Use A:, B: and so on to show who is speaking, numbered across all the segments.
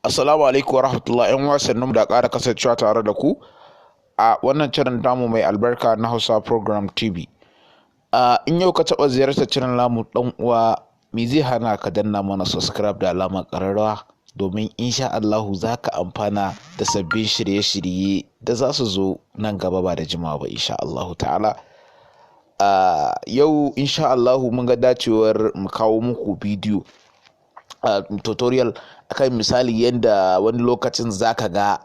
A: Assalamu alaikum warahmatullahi ƴan wasannin da ƙara kasancewa tare da ku a wannan channel namu mai albarka na Hausa Program TV. In yau ka taɓa ziyartar channel namu ɗan uwa, me zai hana ka danna mana subscribe da alamar ƙararrawa domin insha Allahu za ka amfana da sabbin shirye-shirye da za su zo nan gaba ba da jimawa ba insha Allahu ta'ala. Yau insha Allahu mun ga dacewar mu kawo muku bidiyo tutorial akan misali yadda wani lokacin zaka ga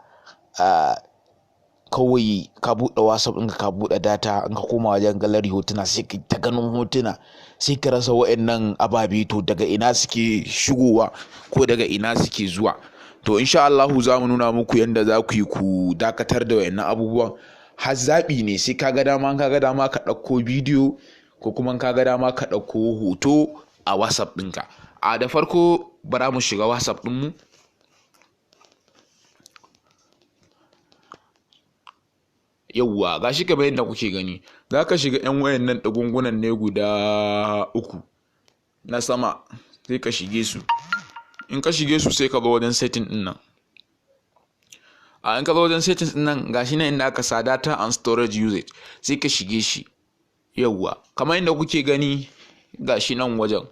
A: kawai ka buɗe WhatsApp ɗinka ka buɗe data in ka koma wajen gallery hotuna sai ka ta ganin hotuna sai ka rasa wa'annan ababe to daga ina suke shigowa ko daga ina suke zuwa. To insha Allahu za mu nuna muku yadda za ku yi ku dakatar da wa'annan abubuwan. Har zaɓi ne, sai ka ga dama ka ɗauko bidiyo ko kuma ka ga dama ka ɗauko hoto a WhatsApp ɗinka. Da farko bara mu shiga WhatsApp ɗinmu. Yawwa gashi kamar yadda kuke gani, za ka shiga 'yan wayannan ɗagungunan ne guda 3 na sama, sai ka shige su. In ka shige su sai ka zo wajen setting ɗin nan. In ka zo wajen settings ɗin nan gashi nan inda aka sa data and storage usage, sai ka shige shi. Yawwa kamar yadda kuke gani gashi nan wajen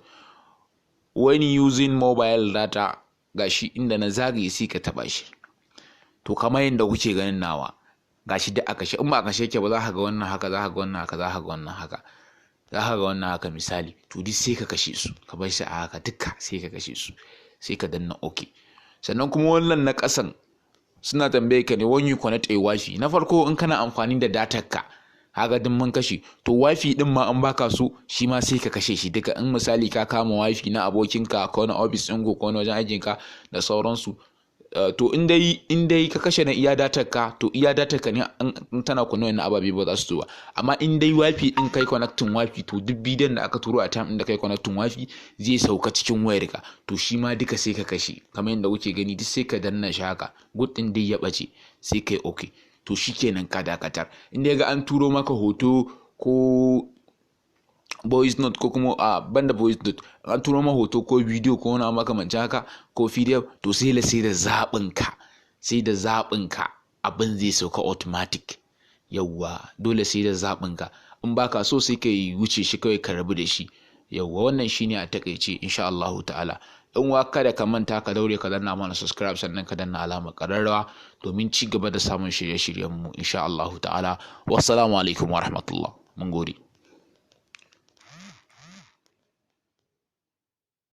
A: when using mobile data, gashi inda na zagaye sai ka taba shi. To kamar yadda kuke ganin nawa gashi da aka shi, in ba aka shi yake ba za ka ga wannan haka, za ka ga wannan haka, za ka ga wannan haka, za ka ga wannan haka misali. To duk sai ka kashe su, ka bar shi a haka duka sai ka kashe su, sai ka danna okay. Sannan kuma wannan na ƙasan suna tambaye ka ne when you connect a wifi. Na farko in kana amfani da datar ka kaga din mun kashe, to wifi din ma an baka so shi ma sai ka kashe shi duka. In misali ka kama wifi na abokinka ko na office ɗin ko na wajen aikinka da sauransu, to in dai ka kashe na iya datar ka, to iya datar ka ne in tana kunna wannan ababe ba za su zo ba. Amma in dai wifi din kai connecting wifi, to duk bidiyon da aka turo a time din da kai connecting wifi zai sauka cikin wayar ka, to shi ma duka sai ka kashe. Kamar yadda kuke gani duk sai ka danna shi haka, good din dai ya bace sai kai okay. To shikenan ka dakatar. In dai ga an turo maka hoto ko voice note ko kuma banda voice note, an turo maka hoto ko bidiyo ko wani makamancin haka ko PDF, to sai da zaɓin ka abin zai sauka automatic. Yawwa dole sai da zaɓin ka, in baka so sai ka wuce shi kawai ka rabu da shi. Yawwa wannan shine a takaice insha Allahu ta'ala. In wa kada ka manta ka daure ka danna mana subscribe, sannan ka danna alamar ƙararrawa domin ci gaba da samun shirye-shiryen mu insha Allahu ta'ala. Wassalamu alaikum warahmatullah. Mun gode.